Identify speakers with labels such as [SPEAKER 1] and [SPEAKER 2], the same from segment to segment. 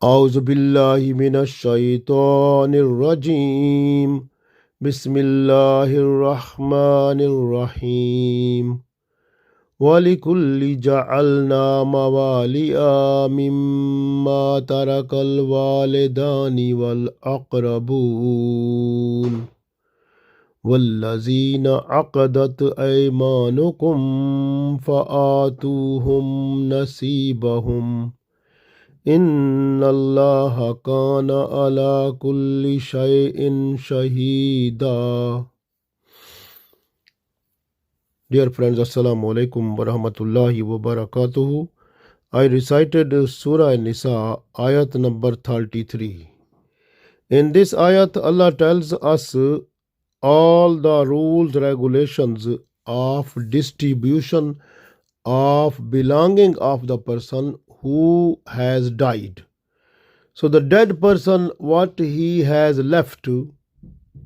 [SPEAKER 1] أعوذ بالله من الشيطان الرجيم بسم الله الرحمن الرحيم ولكل جعلنا موالئ مما ترك الوالدان والأقربون والذين عقدت أيمانكم فآتوهم نصيبهم إن الله كان على كل شيء شهيدا. Dear friends, Assalamu alaikum wa rahmatullahi wa barakatuhu. I recited Surah An-Nisa Ayat number 33. In this ayat, Allah tells us all the rules, regulations of distribution of belonging of the person who has died. So the dead person, what he has left,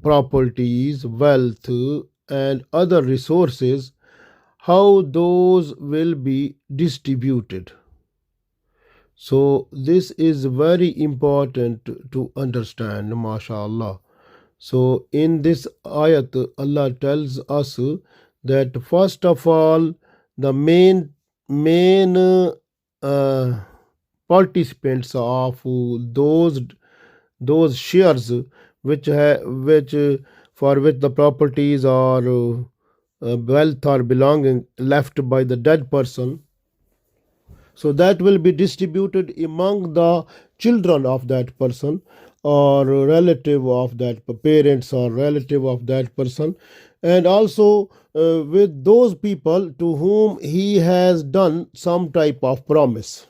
[SPEAKER 1] properties, wealth, and other resources, how those will be distributed. So this is very important to understand, mashallah. So in this ayat, Allah tells us that first of all, the main participants of those shares which for which the properties or wealth or belonging left by the dead person, so that will be distributed among the children of that person or relative of that parents or relative of that person, and also with those people to whom he has done some type of promise.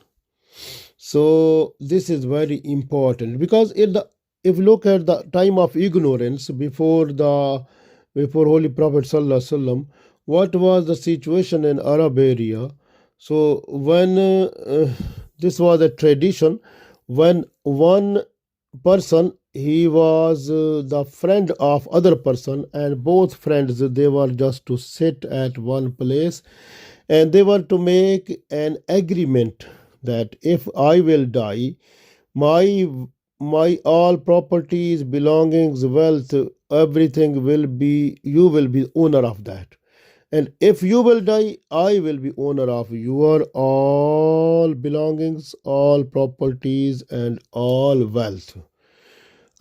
[SPEAKER 1] So this is very important because if you look at the time of ignorance before Holy Prophet Sallallahu Alaihi Wasallam, what was the situation in Arab area? So when this was a tradition, when one person he was the friend of other person, and both friends they were just to sit at one place, and they were to make an agreement that if I will die, my all properties, belongings, wealth, everything will be, you will be owner of that. And if you will die, I will be owner of your all belongings, all properties, and all wealth.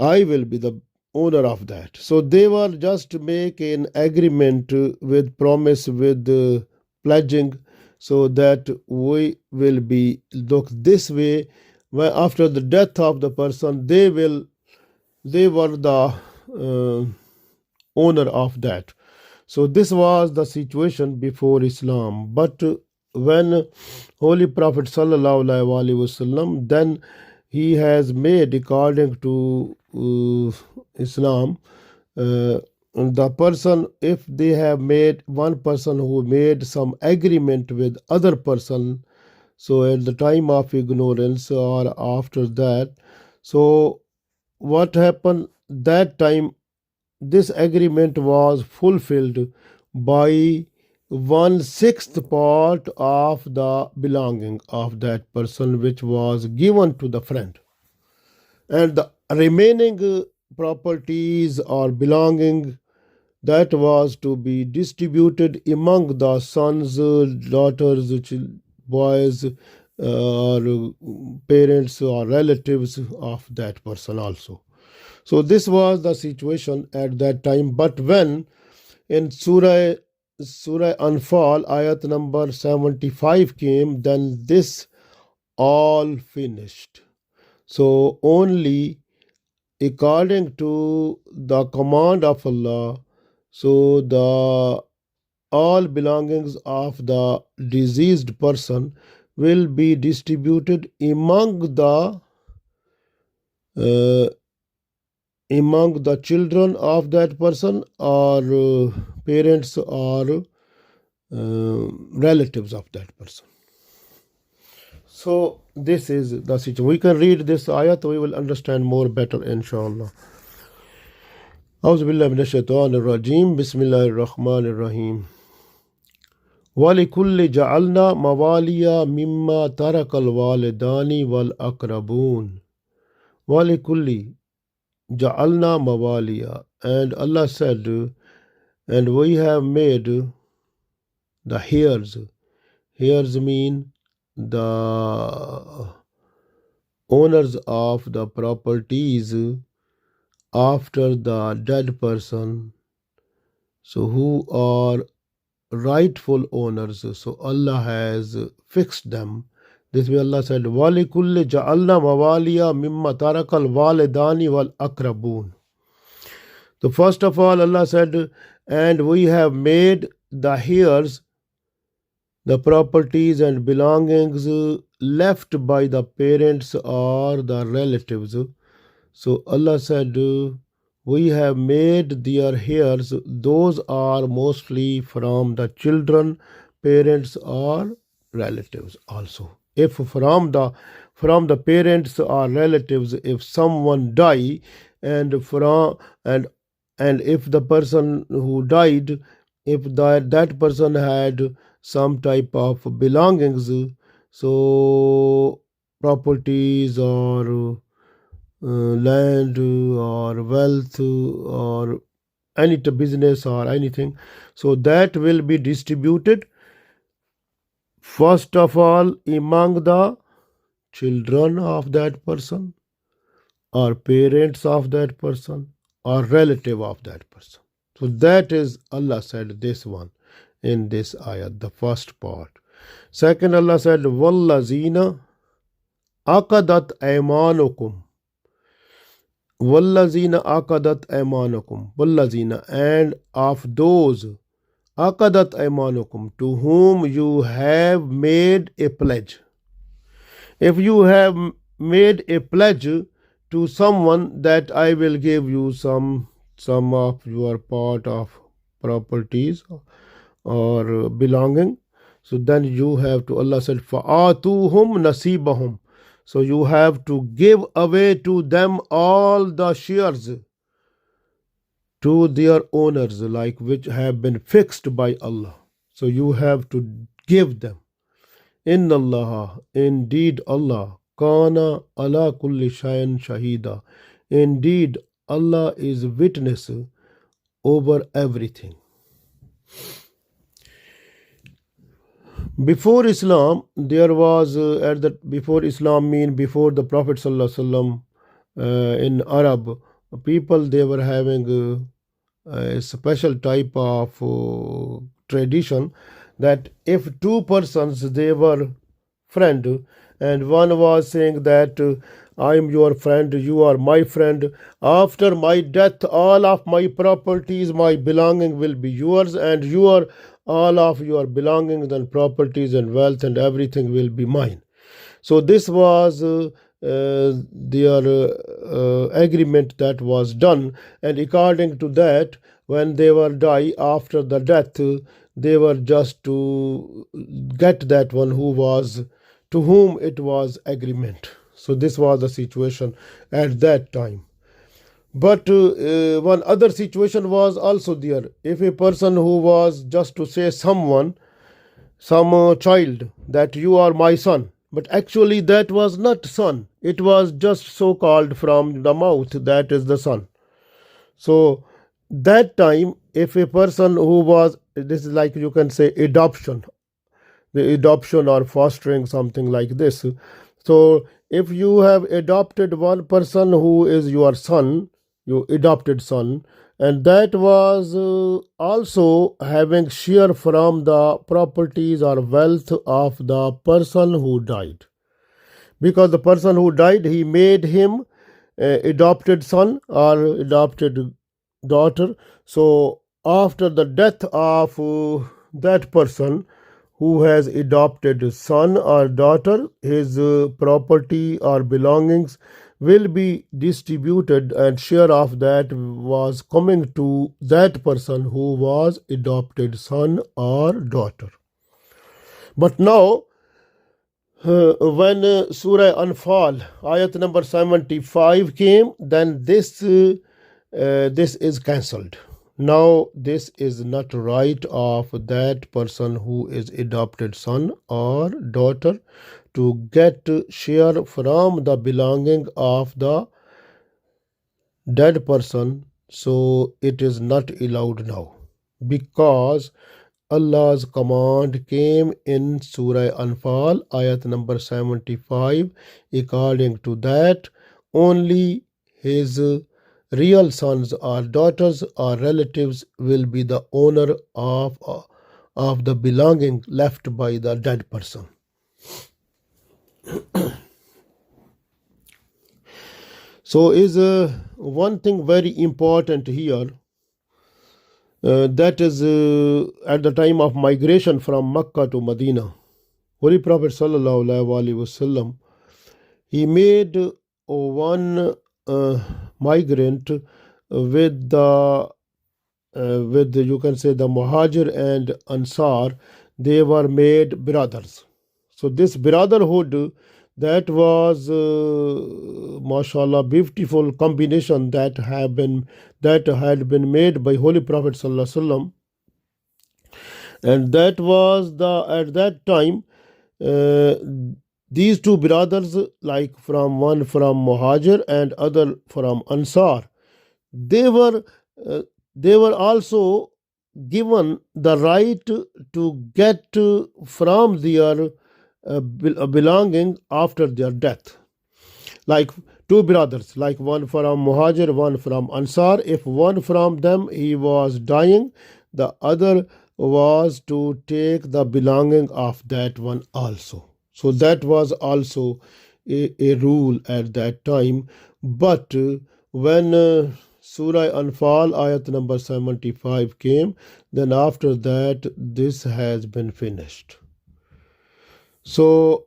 [SPEAKER 1] I will be the owner of that. So they were just to make an agreement with promise, with pledging, so that we will be look this way. When after the death of the person, they were the owner of that. So this was the situation before Islam. But when Holy Prophet Sallallahu Alaihi Wasallam, then he has made, according to Islam, the person, if they have made, one person who made some agreement with other person, so at the time of ignorance or after that, so what happened that time, this agreement was fulfilled by 1/6 part of the belonging of that person which was given to the friend, and the remaining properties or belonging, that was to be distributed among the sons, daughters, boys, or parents or relatives of that person also. So this was the situation at that time. But when in Surah Anfal, ayat number 75 came, then this all finished. So only according to the command of Allah, so the all belongings of the deceased person will be distributed among the children of that person or parents or relatives of that person. So this is the situation. We can read this ayat, we will understand more better, inshallah. أعوذ بالله من الشيطان الرجيم بسم الله الرحمن الرحيم وَلِكُلِّ جَعَلْنَا مَوَالِيَ مِمَّا تَرَكَ الْوَالِدَانِ وَالْأَقْرَبُونَ وَلِكُلِّ جَعَلْنَا مَوَالِيَ. And Allah said, and we have made the heirs. Heirs mean the owners of the properties after the dead person, so who are rightful owners. So Allah has fixed them. This way Allah said, وَلِكُلِّ جَعَلْنَا مَوَالِيَ مِمَّا تَرَكَ الْوَالِدَانِ وَالْأَقْرَبُونَ. So first of all, Allah said, and we have made the heirs, the properties and belongings left by the parents or the relatives. So Allah said, we have made their heirs. Those are mostly from the children, parents or relatives also. If from the parents or relatives, if someone die, and from and if the person who died, if that person had some type of belongings, so properties or land or wealth or any business or anything, so that will be distributed first of all among the children of that person or parents of that person or relative of that person. So that is, Allah said this one in this ayat, the first part. Second, Allah said, وَالَّذِينَ عَقَدَتْ أَيْمَانُكُمْ. وَالَّذِينَ عَقَدَتْ أَيْمَانُكُمْ. وَالَّذِينَ, and of those, عَقَدَتْ أَيْمَانُكُمْ, to whom you have made a pledge. If you have made a pledge to someone that I will give you some of your part of properties or belonging, so then you have to, Allah said, فَآتُوهُمْ نَصِيبَهُمْ. So you have to give away to them all the shares to their owners, like which have been fixed by Allah. So you have to give them. Inna Allah, indeed Allah, kana ala kulli shayin shahida. Indeed, Allah is witness over everything. Before Islam, there was before Islam mean before the Prophet ﷺ, in Arab people, they were having a special type of tradition that if two persons, they were friend, and one was saying that I am your friend, you are my friend, after my death all of my properties, my belonging will be yours, and all of your belongings and properties and wealth and everything will be mine. So this was their agreement that was done, and according to that, when they were die after the death, they were just to get that one who was, to whom it was agreement. So this was the situation at that time. But one other situation was also there. If a person who was just to say someone, some child, that you are my son, but actually that was not son, it was just so called from the mouth, that is the son. So that time, if a person who was, this is like you can say adoption, the adoption or fostering, something like this. So if you have adopted one person who is your son, your adopted son, and that was also having share from the properties or wealth of the person who died, because the person who died, he made him adopted son or adopted daughter. So after the death of that person who has adopted son or daughter, his property or belongings will be distributed, and share of that was coming to that person who was adopted son or daughter. But now, when Surah Anfal, Ayat number 75 came, then this is cancelled. Now this is not right of that person who is adopted son or daughter to get share from the belonging of the dead person, so it is not allowed now, because Allah's command came in Surah Anfal, Ayat number 75. According to that, only his real sons or daughters or relatives will be the owner of the belonging left by the dead person. So is one thing very important here, that is at the time of migration from Mecca to Medina, Holy Prophet sallallahu alaihi wasallam, he made one migrant with you can say the Muhajir and Ansar. They were made brothers. So this brotherhood, that was mashallah beautiful combination that had been made by Holy Prophet sallallahu alaihi wasallam, and that was at that time these two brothers, like one from Muhajir and other from Ansar, they were also given the right to get from their belonging after their death. Like two brothers, like one from Muhajir, one from Ansar. If one from them he was dying, the other was to take the belonging of that one also. So that was also a rule at that time. But when Surah Anfal, Ayat number 75 came, then after that this has been finished. So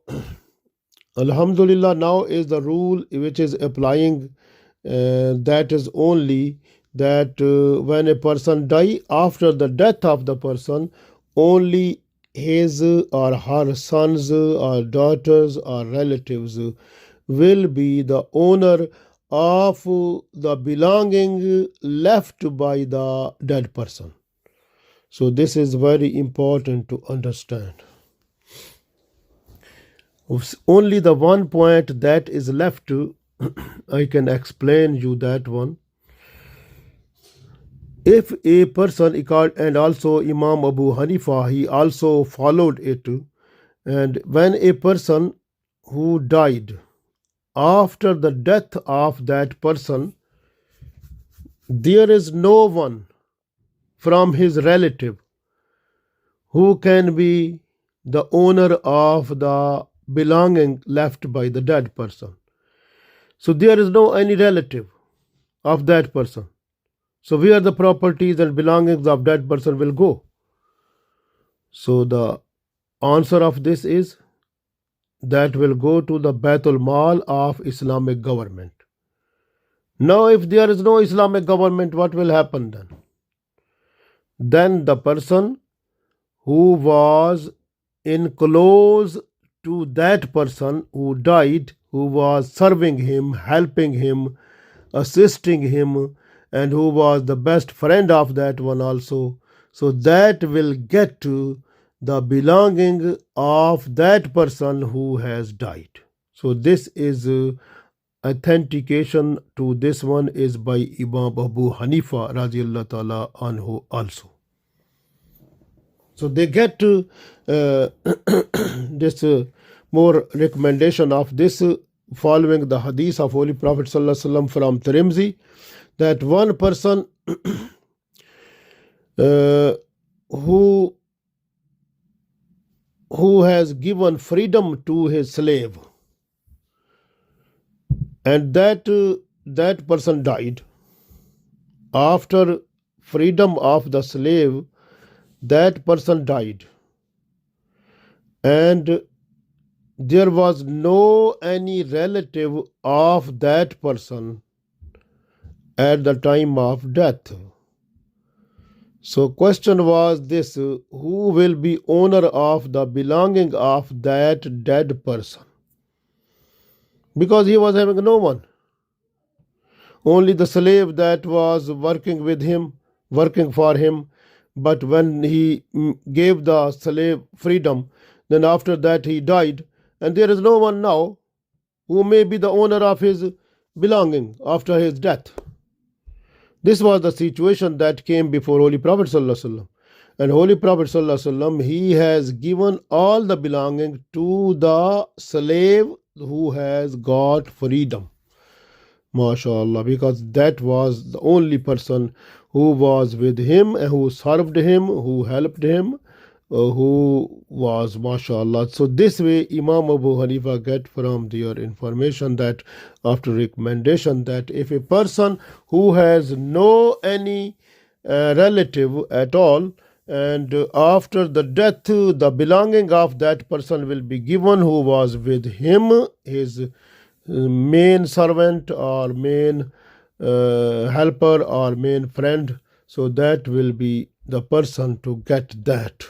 [SPEAKER 1] Alhamdulillah, now is the rule which is applying, that is only that when a person die, after the death of the person, only his or her sons or daughters or relatives will be the owner of the belonging left by the dead person. So this is very important to understand. Only the one point that is left, I can explain you that one. If a person, and also Imam Abu Hanifa, he also followed it, and when a person who died, after the death of that person, there is no one from his relative who can be the owner of the belonging left by the dead person. So there is no any relative of that person. So where the properties and belongings of that person will go? So the answer of this is that will go to the Baitul Mal of Islamic government. Now if there is no Islamic government, what will happen then? Then the person who was in close to that person who died, who was serving him, helping him, assisting him, and who was the best friend of that one also, so that will get to the belonging of that person who has died. So this is authentication to this one is by Imam Abu Hanifa radiyallahu ta'ala anhu also. So they get to this more recommendation of this following the hadith of Holy Prophet sallallahu alaihi wasallam from Tirmidhi, that one person who has given freedom to his slave, and that person died. After freedom of the slave, that person died, and there was no any relative of that person at the time of death. So question was this: who will be owner of the belonging of that dead person? Because he was having no one. Only the slave that was working with him, working for him. But when he gave the slave freedom, then after that he died, and there is no one now who may be the owner of his belonging after his death. This was the situation that came before Holy Prophet sallallahu alaihi wasallam. And Holy Prophet sallallahu alaihi wasallam, he has given all the belonging to the slave who has got freedom. MashaAllah, because that was the only person who was with him and who served him, who helped him, who was MashaAllah. So this way Imam Abu Hanifa get from their information that after recommendation that if a person who has no any relative at all, and after the death the belonging of that person will be given who was with him, his main servant or main helper or main friend, so that will be the person to get that,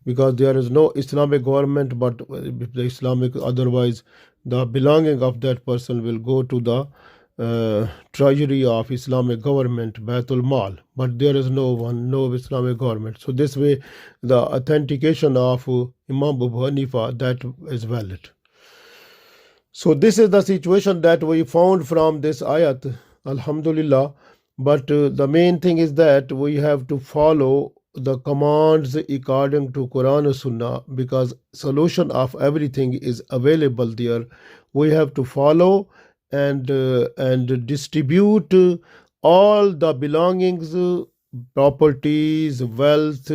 [SPEAKER 1] because there is no Islamic government, but the Islamic, otherwise the belonging of that person will go to the treasury of Islamic government, Baitul Mal, but there is no Islamic government. So this way the authentication of Imam Abu Hanifa, that is valid. So this is the situation that we found from this ayat, Alhamdulillah. But the main thing is that we have to follow the commands according to Quran and Sunnah, because solution of everything is available there. We have to follow and distribute all the belongings, properties, wealth,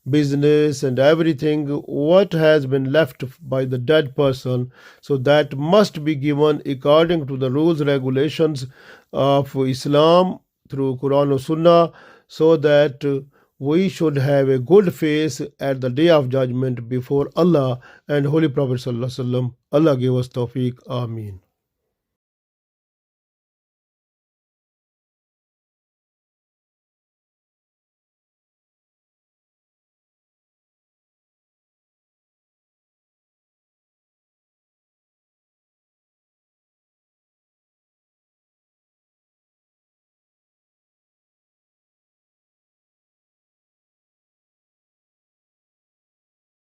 [SPEAKER 1] business and everything what has been left by the dead person, so that must be given according to the rules regulations of Islam through Quran and Sunnah, so that we should have a good face at the day of judgment before Allah and Holy Prophet sallallahu alaihi wasallam. Allah give us tawfiq. Ameen.